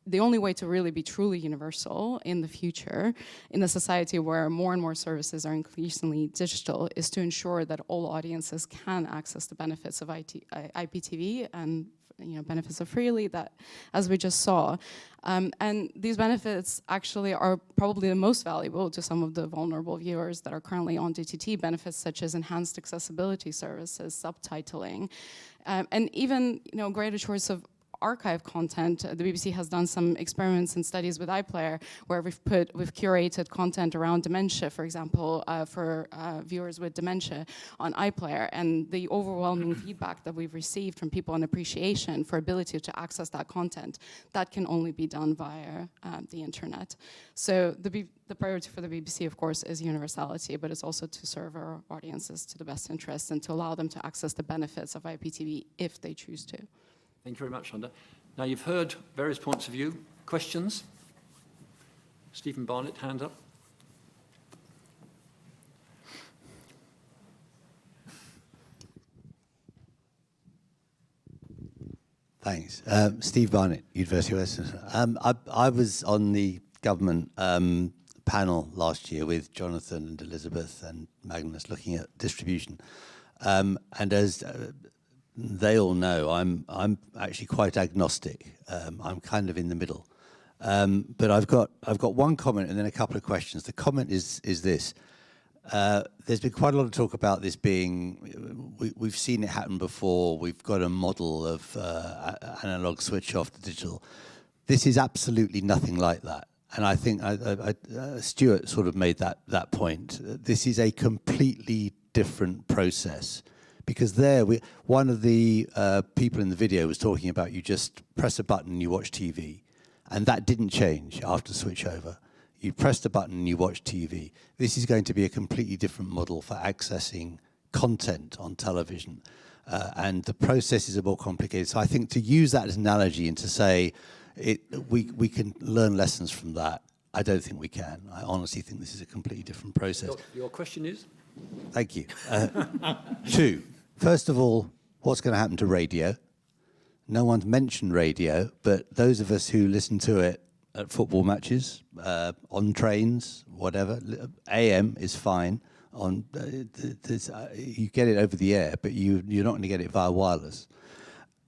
the only way to really be truly universal in the future, in a society where more and more services are increasingly digital, is to ensure that all audiences can access the benefits of IPTV and benefits of freely, that, as we just saw. And these benefits actually are probably the most valuable to some of the vulnerable viewers that are currently on DTT, benefits such as enhanced accessibility services, subtitling, and even greater choice of archive content. The BBC has done some experiments and studies with iPlayer where we've curated content around dementia, for example, for viewers with dementia on iPlayer, and the overwhelming feedback that we've received from people and appreciation for ability to access that content, that can only be done via the internet. So the priority for the BBC, of course, is universality, but it's also to serve our audiences to the best interest and to allow them to access the benefits of IPTV if they choose to. Thank you very much, Honda. Now, you've heard various points of view. Questions? Stephen Barnett, hand up. Thanks. Steve Barnett, University of Westminster. I was on the government panel last year with Jonathan and Elizabeth and Magnus looking at distribution. And as they all know, I'm actually quite agnostic. I'm kind of in the middle. But I've got one comment and then a couple of questions. The comment is this. There's been quite a lot of talk about this being, we've seen it happen before. We've got a model of analog switch off to digital. This is absolutely nothing like that. And I think Stewart sort of made that point. This is a completely different process. Because one of the people in the video was talking about you just press a button and you watch TV. And that didn't change after switchover. You press the button and you watch TV. This is going to be a completely different model for accessing content on television. And the processes are more complicated. So I think to use that as an analogy and to say we can learn lessons from that, I don't think we can. I honestly think this is a completely different process. Your question is? Thank you. Two, first of all, what's going to happen to radio? No one's mentioned radio, but those of us who listen to it at football matches, on trains, whatever, AM is fine. You get it over the air, but you're not going to get it via wireless.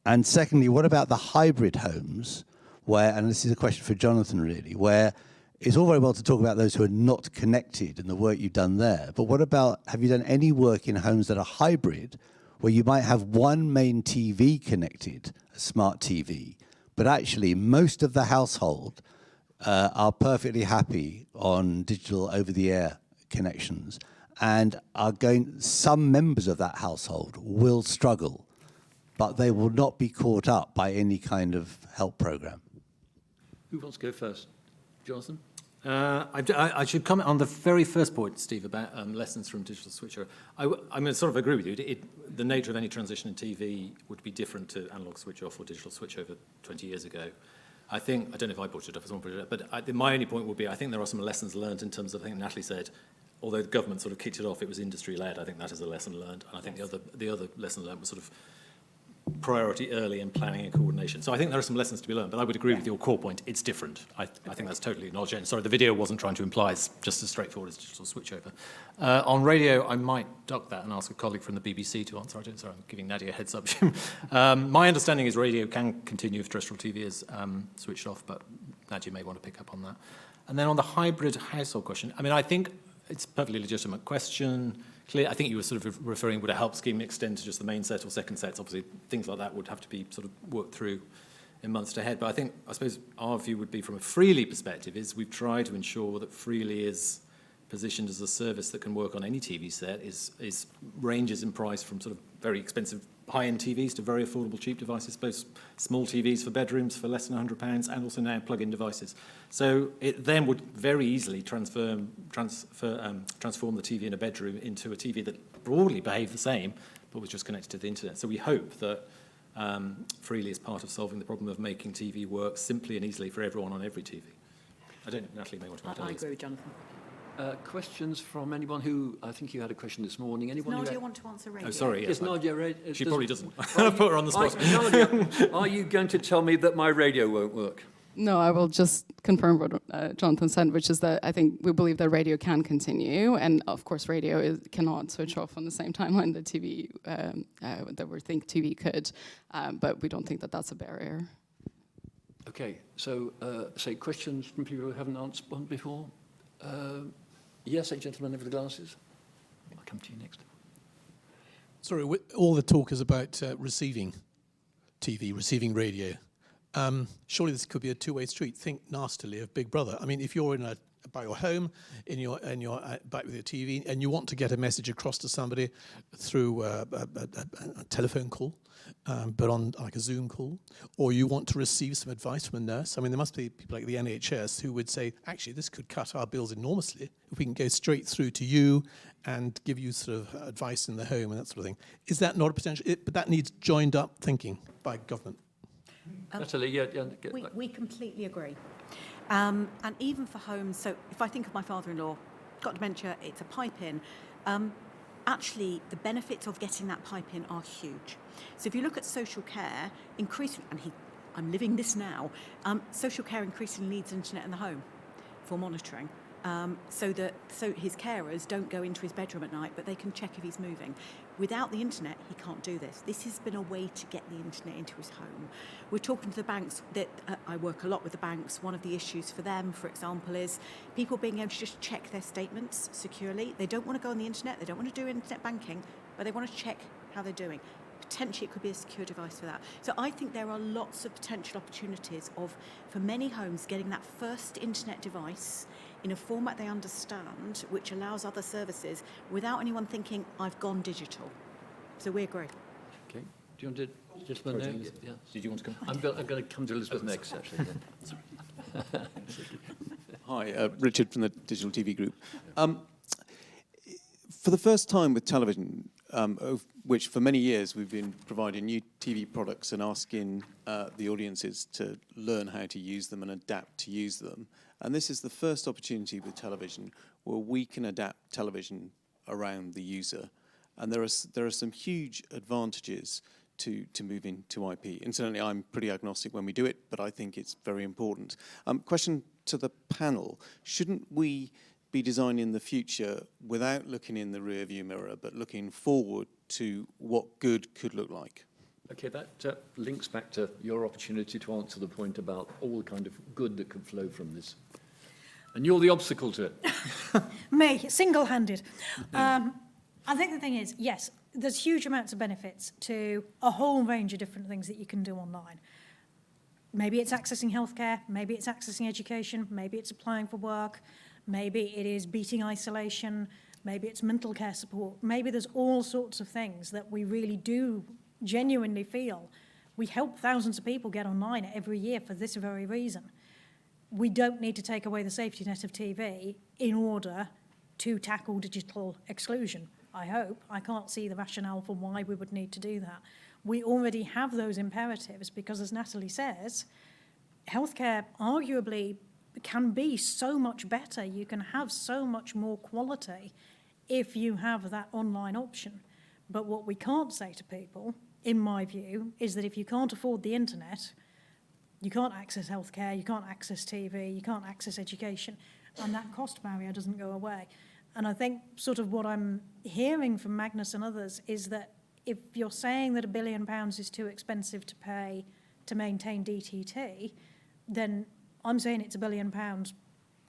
And secondly, what about the hybrid homes where, and this is a question for Jonathan really, where it's all very well to talk about those who are not connected and the work you've done there, but what about, have you done any work in homes that are hybrid, where you might have one main TV connected, a smart TV, but actually most of the household are perfectly happy on digital over-the-air connections, and some members of that household will struggle, but they will not be caught up by any kind of help program. Who wants to go first? Jonathan? I should comment on the very first point, Steve, about lessons from digital switchover. I'm going to sort of agree with you. The nature of any transition in TV would be different to analog switch off or digital switchover 20 years ago. I don't know if I brought it up, but my only point would be I think there are some lessons learned in terms of, I think Natalie said, although the government sort of kicked it off, it was industry-led. I think that is a lesson learned. And I think the other lesson learned was sort of priority early and planning and coordination. So I think there are some lessons to be learned, but I would agree with your core point. It's different. I think that's totally acknowledged. And sorry, the video wasn't trying to imply it's just as straightforward as digital switchover. On radio, I might duck that and ask a colleague from the BBC to answer. Sorry, I'm giving Nadia a heads up. My understanding is radio can continue if terrestrial TV is switched off, but Nadia may want to pick up on that. And then on the hybrid household question, I mean, I think it's a perfectly legitimate question. Clear, I think you were sort of referring, would a help scheme extend to just the main set or second sets? Obviously, things like that would have to be sort of worked through in months ahead. But I suppose our view would be from a Freely perspective is we've tried to ensure that Freely is positioned as a service that can work on any TV set, is ranges in price from sort of very expensive high-end TVs to very affordable cheap devices, both small TVs for bedrooms for less than £100 and also now plug-in devices. So it then would very easily transform the TV in a bedroom into a TV that broadly behaved the same but was just connected to the internet. So we hope that Freely is part of solving the problem of making TV work simply and easily for everyone on every TV. I don't know, Natalie may want to add. I agree with Jonathan. Questions from anyone who, I think you had a question this morning. Anyone Does Nadia want to answer radio? Oh, sorry. Yes, Nadia. She probably doesn't. I've put her on the spot. Nadia, are you going to tell me that my radio won't work? No, I will just confirm what Jonathan said, which is that I think we believe that radio can continue, and of course radio cannot switch off on the same timeline that TV, that we think TV could, but we don't think that that's a barrier. Okay, so say questions from people who haven't answered one before. Yes, a gentleman over the glasses. I'll come to you next. Sorry, all the talk is about receiving TV, receiving radio. Surely this could be a two-way street. Think nastily of Big Brother. I mean, if you're by your home, in your back with your TV, and you want to get a message across to somebody through a telephone call, but on like a Zoom call, or you want to receive some advice from a nurse. I mean, there must be people like the NHS who would say, actually, this could cut our bills enormously if we can go straight through to you and give you sort of advice in the home and that sort of thing. Is that not a potential? But that needs joined up thinking by government. Natalie, We completely agree. And even for homes, so if I think of my father-in-law, got dementia, it's a pipe in. Actually, the benefits of getting that pipe in are huge. So if you look at social care, increasingly, and I'm living this now, social care increasingly needs internet in the home for monitoring. So his carers don't go into his bedroom at night, but they can check if he's moving. Without the internet, he can't do this. This has been a way to get the internet into his home. We're talking to the banks. I work a lot with the banks. One of the issues for them, for example, is people being able to just check their statements securely. They don't want to go on the internet. They don't want to do internet banking, but they want to check how they're doing. Potentially, it could be a secure device for that. So I think there are lots of potential opportunities for many homes, getting that first internet device in a format they understand, which allows other services without anyone thinking, I've gone digital. So we agree. Okay. Do you want to, gentlemen? No? Yeah. Did you want to come? I'm going to come to Elizabeth next, actually. Hi, Richard from the Digital TV Group. For the first time with television, of which for many years we've been providing new TV products and asking the audiences to learn how to use them and adapt to use them. And this is the first opportunity with television where we can adapt television around the user. And there are some huge advantages to moving to IP. Incidentally, I'm pretty agnostic when we do it, but I think it's very important. Question to the panel: shouldn't we be designing the future without looking in the rearview mirror, but looking forward to what good could look like? Okay, that links back to your opportunity to answer the point about all the kind of good that could flow from this. And you're the obstacle to it. Me, single-handed. I think the thing is, yes, there's huge amounts of benefits to a whole range of different things that you can do online. Maybe it's accessing healthcare, maybe it's accessing education, maybe it's applying for work, maybe it is beating isolation, maybe it's mental care support, maybe there's all sorts of things that we really do genuinely feel. We help thousands of people get online every year for this very reason. We don't need to take away the safety net of TV in order to tackle digital exclusion, I hope. I can't see the rationale for why we would need to do that. We already have those imperatives because, as Natalie says, healthcare arguably can be so much better. You can have so much more quality if you have that online option. But what we can't say to people, in my view, is that if you can't afford the internet, you can't access healthcare, you can't access TV, you can't access education, and that cost barrier doesn't go away. And I think sort of what I'm hearing from Magnus and others is that if you're saying that £1 billion is too expensive to pay to maintain DTT, then I'm saying it's £1 billion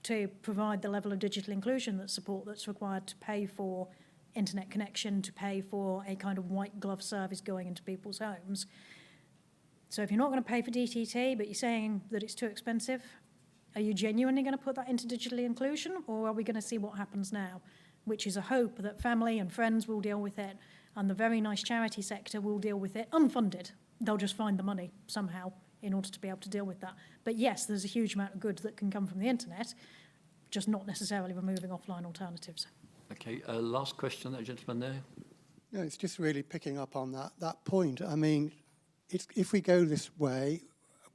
to provide the level of digital inclusion that's required to pay for internet connection, to pay for a kind of white glove service going into people's homes. So if you're not going to pay for DTT, but you're saying that it's too expensive, are you genuinely going to put that into digital inclusion, or are we going to see what happens now, which is a hope that family and friends will deal with it, and the very nice charity sector will deal with it unfunded. They'll just find the money somehow in order to be able to deal with that. But yes, there's a huge amount of good that can come from the internet, just not necessarily removing offline alternatives. Okay, last question, that gentleman there. Yeah, it's just really picking up on that point. I mean, if we go this way,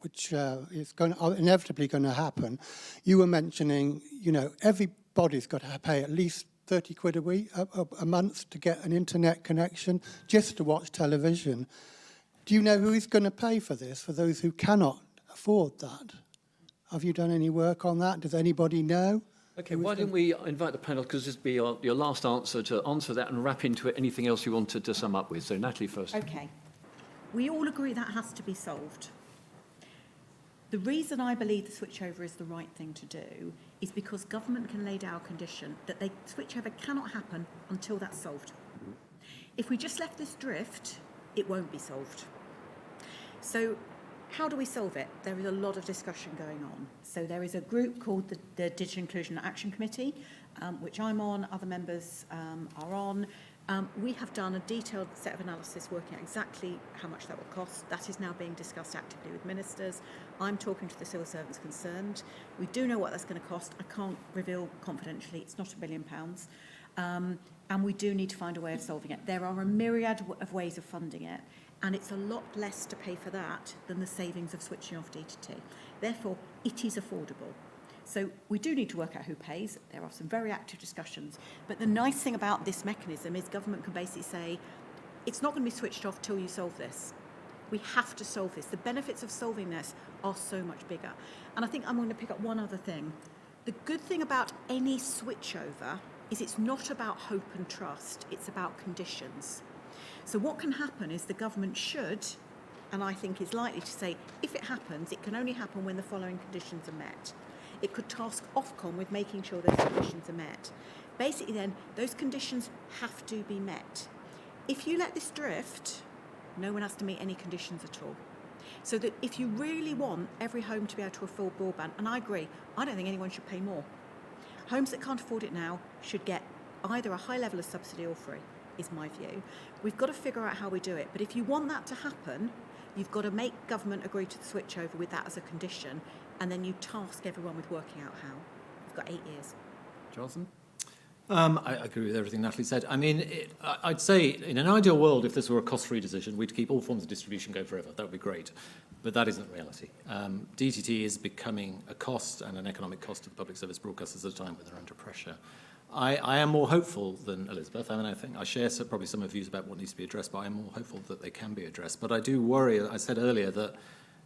which is inevitably going to happen, you were mentioning, you know, everybody's got to pay at least 30 quid a week, a month to get an internet connection just to watch television. Do you know who is going to pay for this, for those who cannot afford that? Have you done any work on that? Does anybody know? Okay, why don't we invite the panel, because this will be your last answer, to answer that and wrap into it anything else you wanted to sum up with. So Natalie first. Okay. We all agree that has to be solved. The reason I believe the switchover is the right thing to do is because government can lay down a condition that the switchover cannot happen until that's solved. If we just left this drift, it won't be solved. So how do we solve it? There is a lot of discussion going on. So there is a group called the Digital Inclusion Action Committee, which I'm on, other members are on. We have done a detailed set of analysis working out exactly how much that will cost. That is now being discussed actively with ministers. I'm talking to the civil servants concerned. We do know what that's going to cost. I can't reveal confidentially. It's not £1 billion. And we do need to find a way of solving it. There are a myriad of ways of funding it, and it's a lot less to pay for that than the savings of switching off DTT. Therefore, it is affordable. So we do need to work out who pays. There are some very active discussions. But the nice thing about this mechanism is government can basically say, it's not going to be switched off till you solve this. We have to solve this. The benefits of solving this are so much bigger. And I think I'm going to pick up one other thing. The good thing about any switchover is it's not about hope and trust. It's about conditions. So what can happen is the government should, and I think is likely to say, if it happens, it can only happen when the following conditions are met. It could task Ofcom with making sure those conditions are met. Basically then, those conditions have to be met. If you let this drift, no one has to meet any conditions at all. So that if you really want every home to be able to afford broadband, and I agree, I don't think anyone should pay more. Homes that can't afford it now should get either a high level of subsidy or free, is my view. We've got to figure out how we do it. But if you want that to happen, you've got to make government agree to the switchover with that as a condition, and then you task everyone with working out how. You've got 8 years. Jonathan? I agree with everything Natalie said. I mean, I'd say in an ideal world, if this were a cost-free decision, we'd keep all forms of distribution going forever. That would be great. But that isn't reality. DTT is becoming a cost and an economic cost to the public service broadcasters at a time when they're under pressure. I am more hopeful than Elizabeth. I mean, I think I share probably some of the views about what needs to be addressed, but I'm more hopeful that they can be addressed. But I do worry, I said earlier, that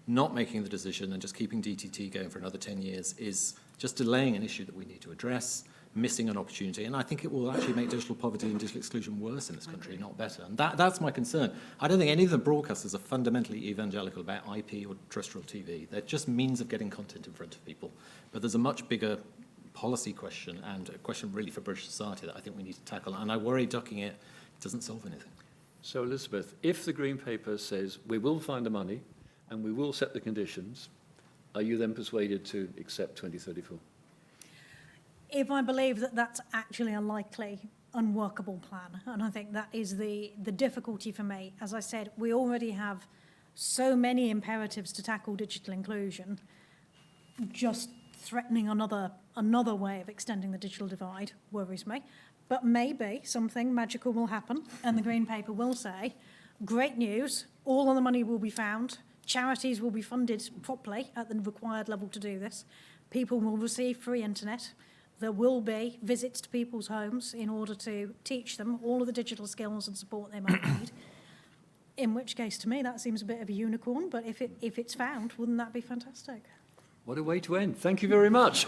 not making the decision and just keeping DTT going for another 10 years is just delaying an issue that we need to address, missing an opportunity, and I think it will actually make digital poverty and digital exclusion worse in this country, not better. And that's my concern. I don't think any of the broadcasters are fundamentally evangelical about IP or terrestrial TV. They're just means of getting content in front of people. But there's a much bigger policy question and a question really for British society that I think we need to tackle. And I worry ducking it doesn't solve anything. So, Elizabeth, if the Green Paper says we will find the money and we will set the conditions, are you then persuaded to accept 2034? If I believe that that's actually a likely, unworkable plan, and I think that is the difficulty for me. As I said, we already have so many imperatives to tackle digital inclusion. Just threatening another way of extending the digital divide worries me. But maybe something magical will happen, and the Green Paper will say, great news, all of the money will be found, charities will be funded properly at the required level to do this, people will receive free internet, there will be visits to people's homes in order to teach them all of the digital skills and support they might need. In which case, to me, that seems a bit of a unicorn, but if it's found, wouldn't that be fantastic? What a way to end. Thank you very much.